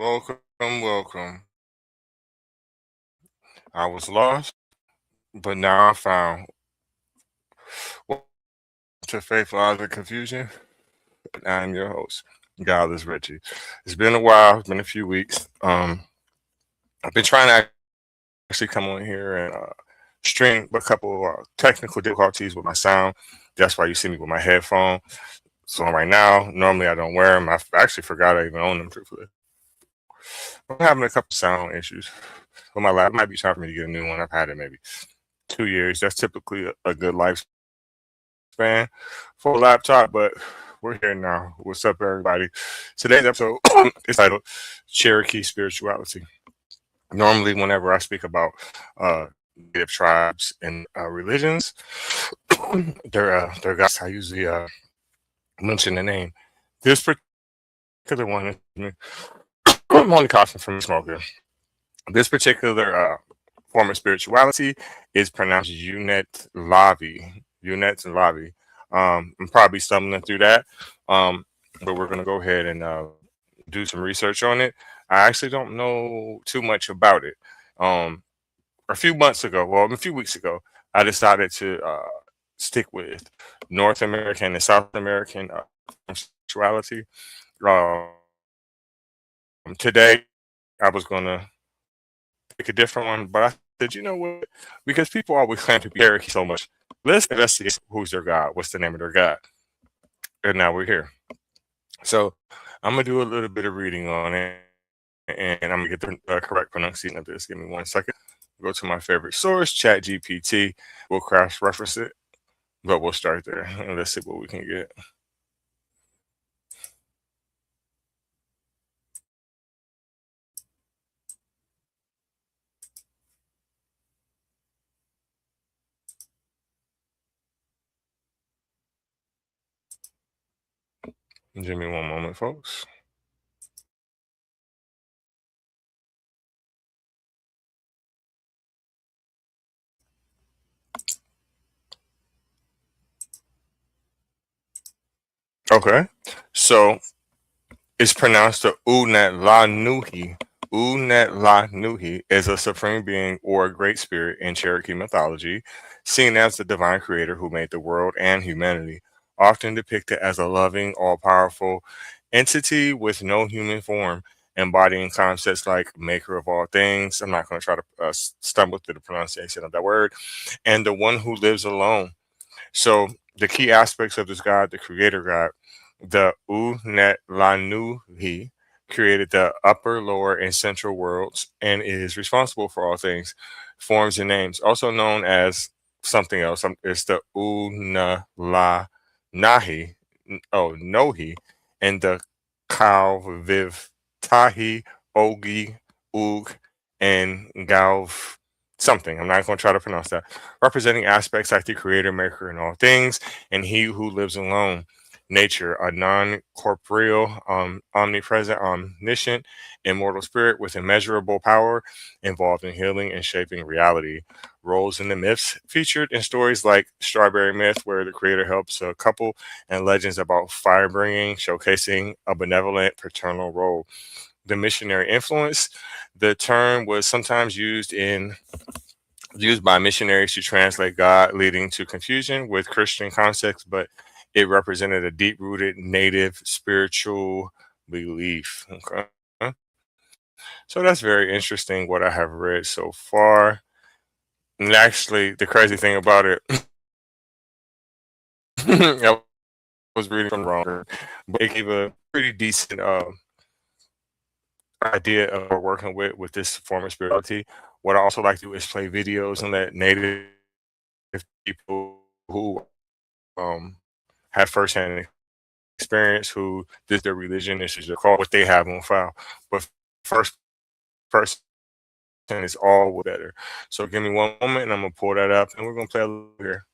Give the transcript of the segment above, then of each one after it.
Welcome, welcome. I was lost, but now I found. Welcome to Faithful Odds of Confusion. I'm your host, Godless Richie. It's been a while. It's been a few weeks. I've been trying to actually come on here and stream a couple of technical difficulties with my sound. That's why you see me with my headphone. So right now, normally I don't wear them. I actually forgot I even own them, truthfully. I'm having a couple sound issues with my lap. It might be time for me to get a new one. I've had it maybe 2 years. That's typically a good lifespan for a laptop, but we're here now. What's up, everybody? Today's episode is titled Cherokee Spirituality. Normally, whenever I speak about native tribes and religions, their guys, I usually mention the name. This particular one, I'm only coughing from smoking. This particular form of spirituality is pronounced unetlanvhi. Unetlanvhi. I'm probably stumbling through that, but we're gonna go ahead and do some research on it. I actually don't know too much about it. Um, a few months ago, well, a few weeks ago, I decided to stick with North American and South American spirituality. Um, Today, I was gonna pick a different one, but I said, you know what? Because people always claim to be Cherokee so much, let's investigate who's their God, what's the name of their God, and now we're here. So I'm gonna do a little bit of reading on it, and I'm gonna get the correct pronunciation of this. Give me 1 second. Go to my favorite source, Chat GPT. We'll cross reference it, but we'll start there and let's see what we can get. Give me one moment, folks. Okay, so it's pronounced the unetlanvhi. Unetlanvhi is a supreme being or a great spirit in Cherokee mythology, seen as the divine creator who made the world and humanity, often depicted as a loving, all-powerful entity with no human form, embodying concepts like maker of all things. I'm not going to try to stumble through the pronunciation of that word, and the one who lives alone. So the key aspects of this God, the creator God, the unetlanvhi, created the upper, lower, and central worlds and is responsible for all things, forms, and names, also known as something else. It's the unalanahi, nohi, and the kalviv tahi, ogi, ug, and galv something. I'm not going to try to pronounce that. Representing aspects like the creator, maker, in all things, and he who lives alone. Nature, a non corporeal, omnipresent, omniscient, immortal spirit with immeasurable power involved in healing and shaping reality. Roles in the myths featured in stories like Strawberry Myth, where the creator helps a couple, and legends about fire bringing, showcasing a benevolent paternal role. The missionary influence, the term was sometimes used by missionaries to translate God, leading to confusion with Christian concepts, but it represented a deep rooted native spiritual belief. Okay. So that's very interesting what I have read so far. And actually, the crazy thing about it, I was reading from wrong, but it gave a pretty decent idea of what we're working with this form of spirituality. What I also like to do is play videos and let native people who um, have firsthand experience who this their religion, this is their call, what they have on file. But first person is all better. So give me one moment and I'm gonna pull that up and we're gonna play a little here.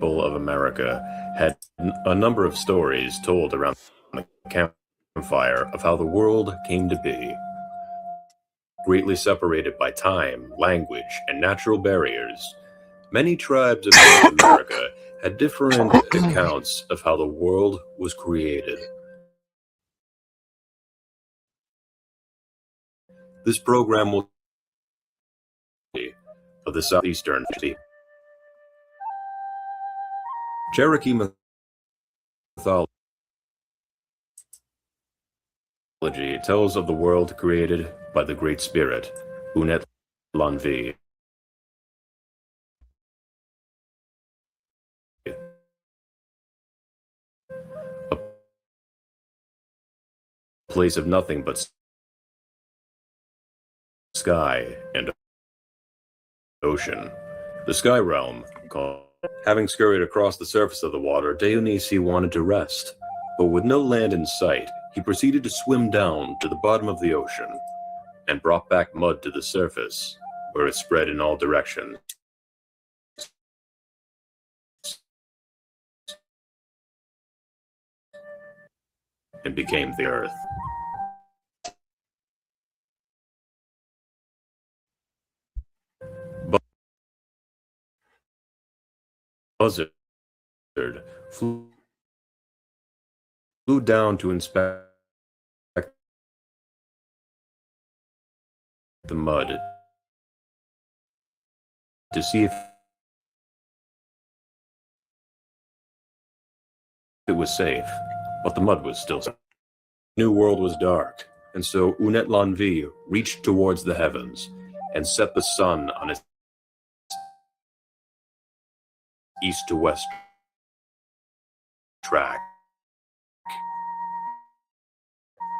of America had a number of stories told around the campfire of how the world came to be. Greatly separated by time, language, and natural barriers, many tribes of North America had different accounts of how the world was created. This program will of the southeastern Cherokee mythology tells of the world created by the Great Spirit, unetlanvhi. A place of nothing but sky and ocean. The sky realm, having scurried across the surface of the water, Dionysi wanted to rest, but with no land in sight, he proceeded to swim down to the bottom of the ocean and brought back mud to the surface, where it spread in all directions and became the earth. Buzzard flew down to inspect the mud to see if it was safe, but the mud was still. The new world was dark, and so unetlanvhi reached towards the heavens and set the sun on its east to west track.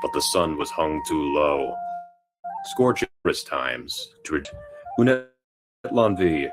But the sun was hung too low, scorching times to unetlanvhi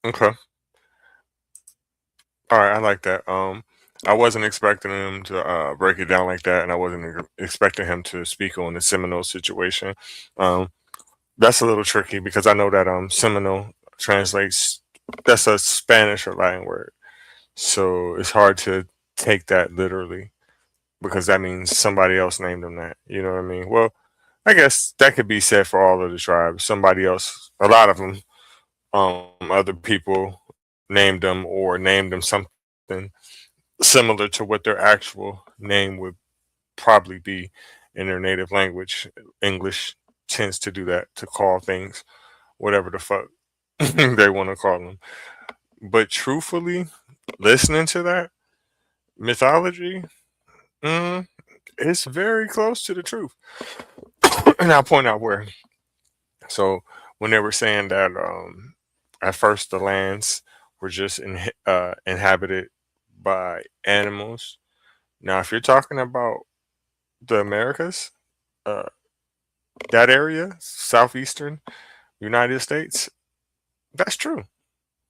Okay. All right, I like that. I wasn't expecting him to break it down like that, and I wasn't expecting him to speak on the Seminole situation. Um, that's a little tricky because I know that Seminole translates, that's a Spanish or Latin word, so it's hard to take that literally because that means somebody else named them that. You know what I mean? Well, I guess that could be said for all of the tribes. Somebody else, a lot of them, other people named them or named them something similar to what their actual name would probably be in their native language. English tends to do that to call things whatever the fuck they want to call them. But truthfully, listening to that mythology, mm, it's very close to the truth. And I'll point out where. So when they were saying that at first the lands were just inhabited by animals. Now, if you're talking about the Americas, uh, that area, southeastern United States, that's true.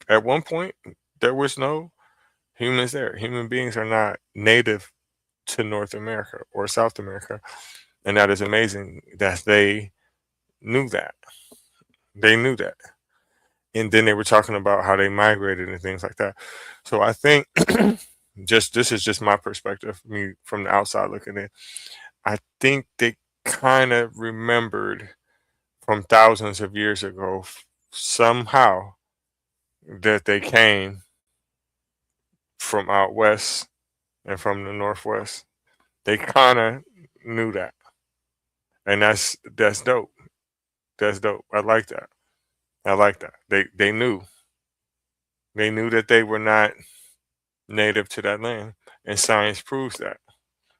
At one point, there was no humans there. Human beings are not native to North America or South America, and that is amazing that they knew that. They knew that, and then they were talking about how they migrated and things like that. So I think just this is just my perspective, me from the outside looking in. I think they kind of remembered from thousands of years ago somehow that they came from out west and from the northwest. They kind of knew that, and that's dope. That's dope. I like that. I like that. They knew that they were not native to that land, and science proves that.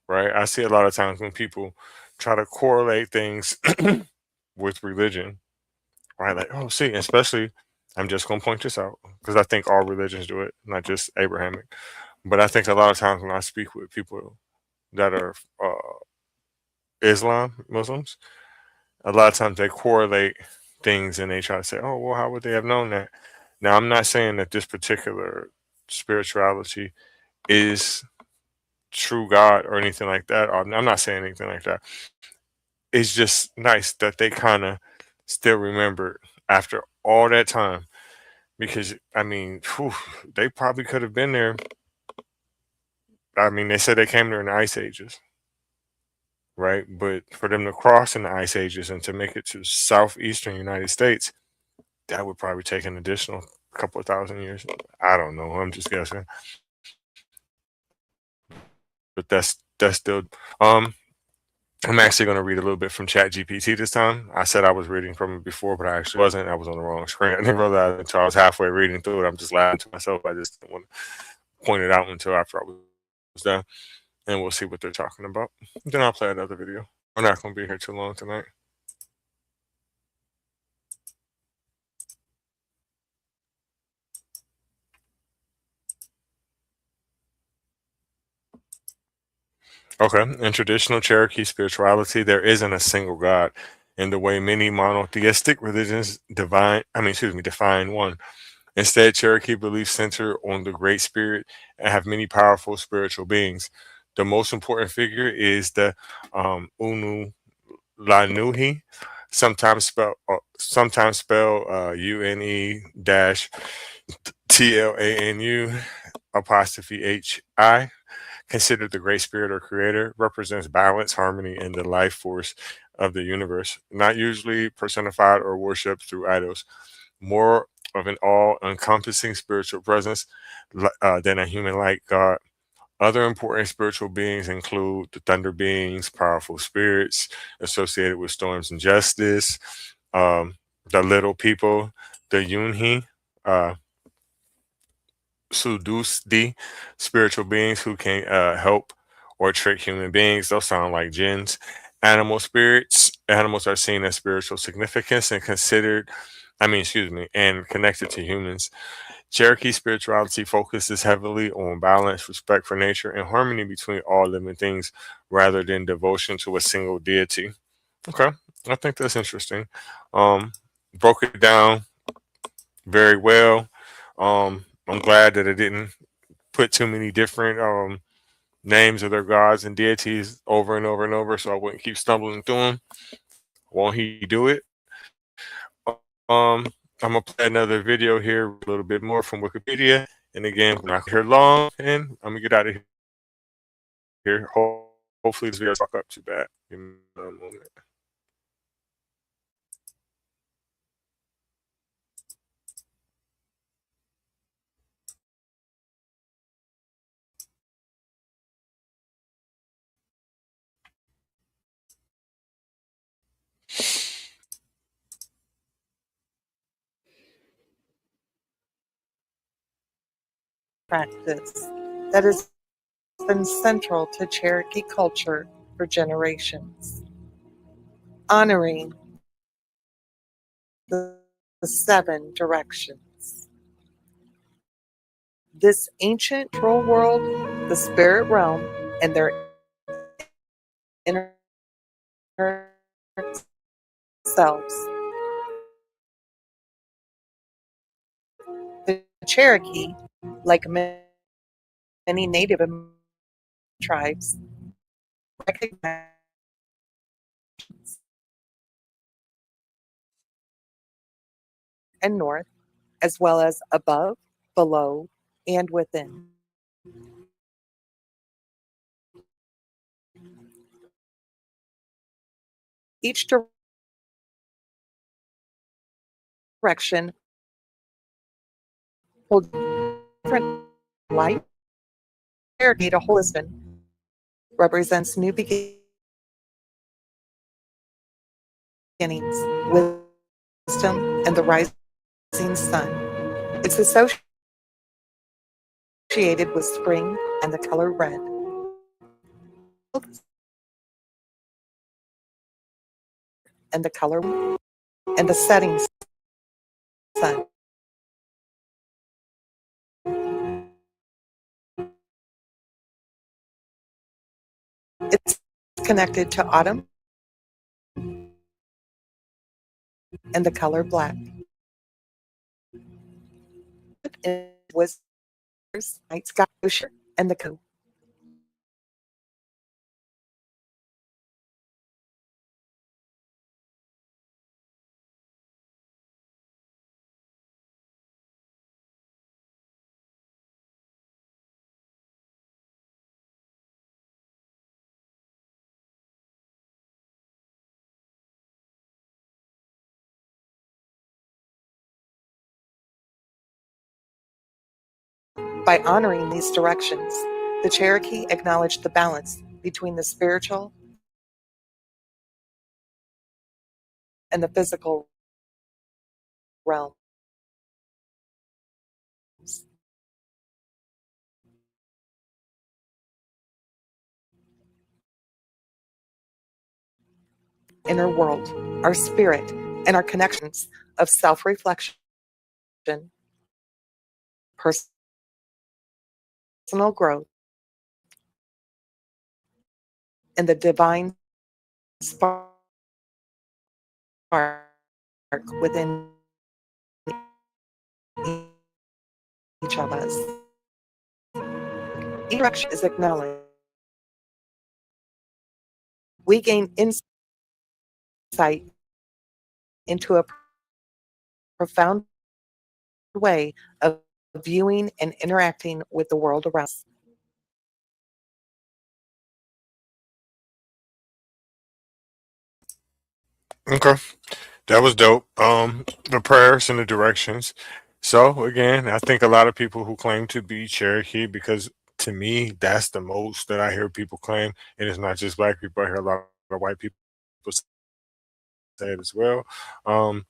Right? I see a lot of times when people try to correlate things with religion, right? Like, oh, see, especially, I'm just going to point this out because I think all religions do it, not just Abrahamic. But I think a lot of times when I speak with people that are Muslims, a lot of times they correlate things and they try to say, oh, well, how would they have known that? Now, I'm not saying that this particular spirituality is true God or anything like that. I'm not saying anything like that. It's just nice that they kind of still remember after all that time because I mean, whew, they probably could have been there. I mean, they said they came there in the ice ages, right? But for them to cross in the ice ages and to make it to southeastern United States, that would probably take an additional couple of thousand years. I don't know. I'm just guessing, but that's still. Um, I'm actually going to read a little bit from Chat GPT this time. I said I was reading from it before, but I actually wasn't. I was on the wrong screen. I didn't realize until I was halfway reading through it. I'm just laughing to myself. I just didn't want to point it out until after I was done. And we'll see what they're talking about. Then I'll play another video. We're not going to be here too long tonight. Okay. In traditional Cherokee spirituality, there isn't a single God. In the way many monotheistic religions define one. Instead, Cherokee beliefs center on the Great Spirit and have many powerful spiritual beings. The most important figure is the Unu Lanuhi, sometimes spell UNE dash TLANU apostrophe HI. Considered the Great Spirit or Creator, represents balance, harmony, and the life force of the universe, not usually personified or worshipped through idols. More of an all encompassing spiritual presence than a human like God. Other important spiritual beings include the thunder beings, powerful spirits associated with storms and justice, um, the little people, the Yunhi, uh, Sudusdi, spiritual beings who can help or trick human beings. Those sound like jinns. Animal spirits animals are seen as spiritual significance and considered, I mean, excuse me, and connected to humans. Cherokee spirituality focuses heavily on balance, respect for nature, and harmony between all living things rather than devotion to a single deity. Okay, I think that's interesting. Um, Broke it down very well. I'm glad that it didn't put too many different names of their gods and deities over and over and over, so I wouldn't keep stumbling through them. Won't he do it? I'm gonna play another video here, a little bit more from Wikipedia, and again, we're not here long, and I'm gonna get out of here. Hopefully, this video doesn't fuck up too bad. Give me a moment. Practice that has been central to Cherokee culture for generations, honoring the seven directions. This ancient troll world, the spirit realm, and their inner selves. The Cherokee, like many Native tribes, recognize and north, as well as above, below, and within. Each direction holds different light. Cherokee to holistic represents new beginnings, wisdom, and the rising sun. It's associated with spring and the color red. And the color and the setting sun. It's connected to autumn and the color black. It was night sky and the color. By honoring these directions, the Cherokee acknowledged the balance between the spiritual and the physical realm. Inner world, our spirit, and our connections of self-reflection, personal growth, and the divine spark within each of us. Each direction is acknowledged. We gain insight into a profound way of viewing and interacting with the world around us. Okay, that was dope. The prayers and the directions. So again, I think a lot of people who claim to be Cherokee, because to me, that's the most that I hear people claim, and it's not just black people. I hear a lot of white people say it as well. Um,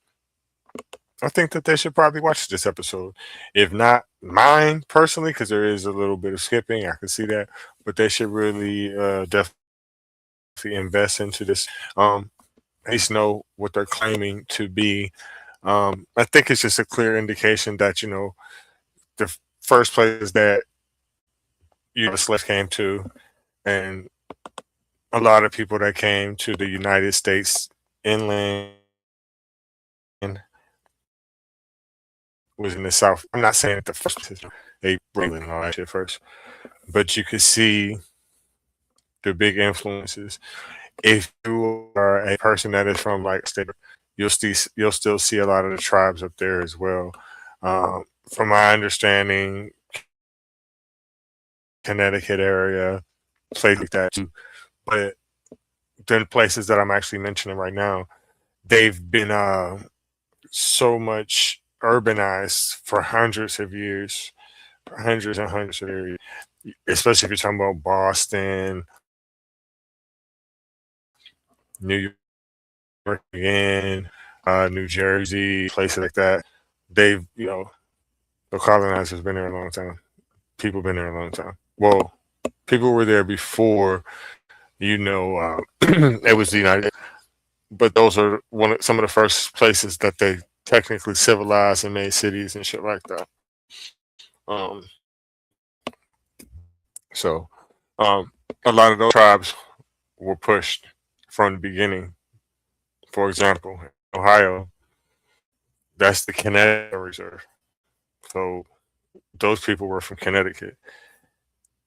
I think that they should probably watch this episode. If not mine personally, because there is a little bit of skipping, I can see that, but they should really definitely invest into this. at least know what they're claiming to be. I think it's just a clear indication that the first places that the slaves came to, and a lot of people that came to the United States inland was in the South. I'm not saying that the first places they England and all that shit first, but you could see the big influences. If you are a person that is from like state, you'll still see a lot of the tribes up there as well. From my understanding, Connecticut area, places like that too. But the places that I'm actually mentioning right now, they've been so much urbanized for hundreds of years, hundreds and hundreds of years. Especially if you're talking about Boston, New York again, New Jersey, places like that. They've, the colonizers been there a long time. People been there a long time. Well, people were there before, it was the United. But those are some of the first places that they technically civilized and made cities and shit like that. Um, so, a lot of those tribes were pushed from the beginning. For example, Ohio, that's the Connecticut Reserve. So those people were from Connecticut,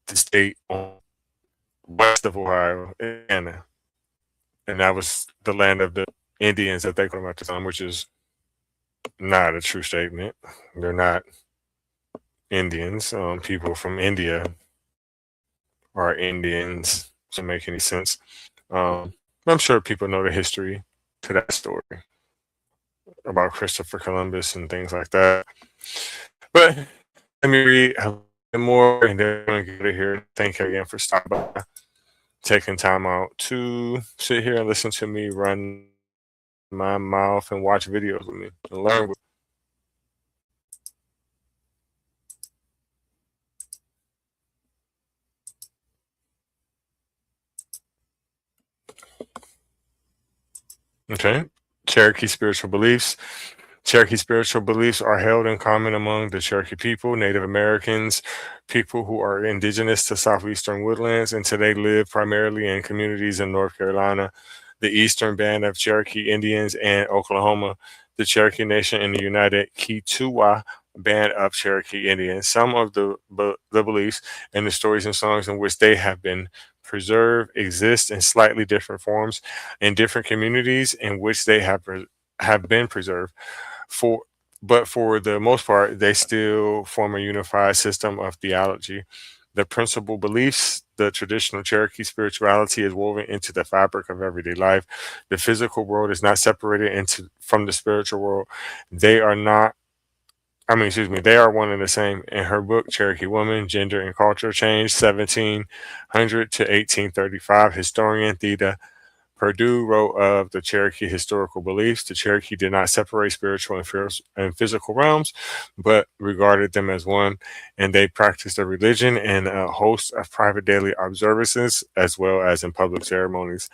the state on west of Ohio, Indiana, and that was the land of the Indians that they called them at the time, which is not a true statement. They're not Indians. People from India are Indians. Doesn't make any sense. I'm sure people know the history to that story about Christopher Columbus and things like that. But let me read a bit more and then I'm going to get out of here. Thank you again for stopping by, taking time out to sit here and listen to me run my mouth and watch videos with me and learn with. Okay. Cherokee spiritual beliefs. Cherokee spiritual beliefs are held in common among the Cherokee people, Native Americans, people who are indigenous to southeastern woodlands, and today live primarily in communities in North Carolina, the Eastern Band of Cherokee Indians, and Oklahoma, the Cherokee Nation, and the United Kituwa Band of Cherokee Indians. Some of the beliefs and the stories and songs in which they have been preserved exist in slightly different forms in different communities in which they have been preserved. For but for the most part, they still form a unified system of theology. The principal beliefs, the traditional Cherokee spirituality is woven into the fabric of everyday life. The physical world is not separated into from the spiritual world. They are not excuse me, they are one and the same. In her book, Cherokee Woman, Gender and Culture Change, 1700 to 1835, historian Theda Purdue wrote of the Cherokee historical beliefs. The Cherokee did not separate spiritual and physical realms, but regarded them as one, and they practiced a religion and a host of private daily observances as well as in public ceremonies.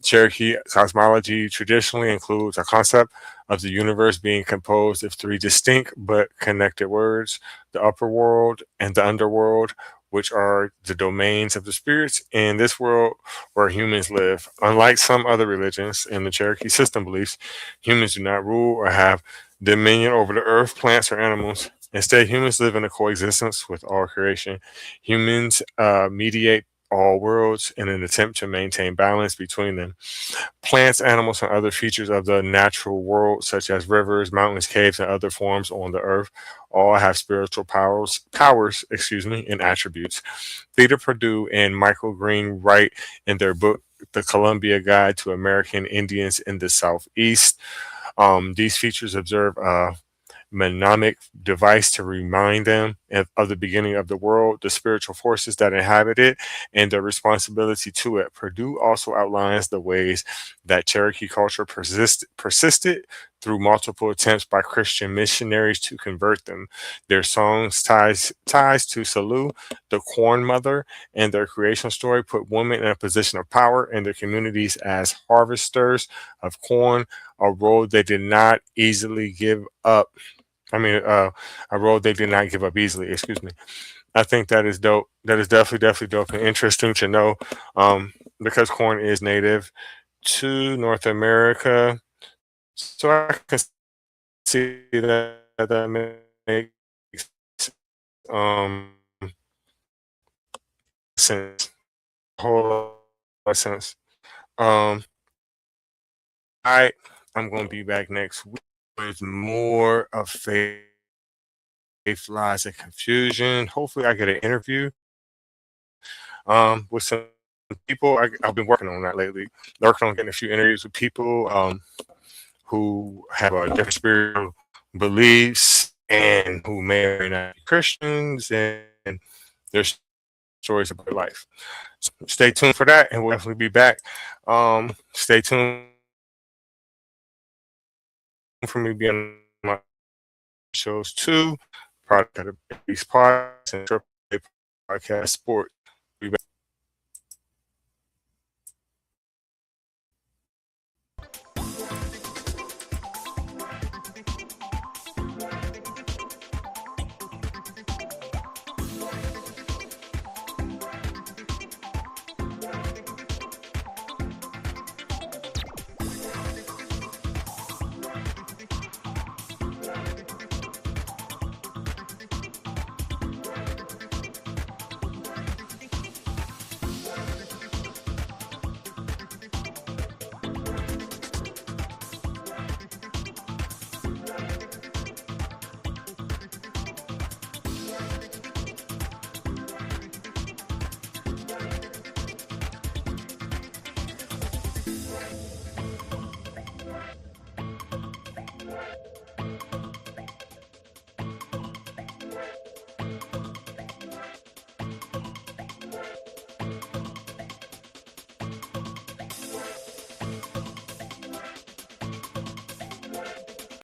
Cherokee cosmology traditionally includes a concept of the universe being composed of three distinct but connected worlds: the upper world and the underworld, which are the domains of the spirits in this world where humans live. Unlike some other religions in the Cherokee system beliefs, humans do not rule or have dominion over the earth, plants, or animals. Instead, humans live in a coexistence with all creation. Humans mediate all worlds in an attempt to maintain balance between them. Plants, animals, and other features of the natural world, such as rivers, mountains, caves, and other forms on the earth, all have spiritual powers, and attributes. Theda Purdue and Michael Green write in their book, The Columbia Guide to American Indians in the Southeast. These features observe a mnemonic device to remind them of the beginning of the world, the spiritual forces that inhabit it, and their responsibility to it. Purdue also outlines the ways that Cherokee culture persisted through multiple attempts by Christian missionaries to convert them. Their songs ties to Salu, the Corn Mother, and their creation story put women in a position of power in their communities as harvesters of corn, a role they did not easily give up. A role they did not give up easily. Excuse me. I think that is dope. That is definitely dope and interesting to know, because corn is native to North America. So I can see that makes um sense, a whole lot of sense. Um, I I'm gonna be back next week with more of faith, lies, and confusion. Hopefully, I get an interview with some people. I've been working on that lately. Working on getting a few interviews with people who have different spiritual beliefs and who may or may not be Christians, and their stories about life. So stay tuned for that, and we'll definitely be back. Stay tuned for me being on my shows too. Product of these podcasts and Triple A Podcast Sport.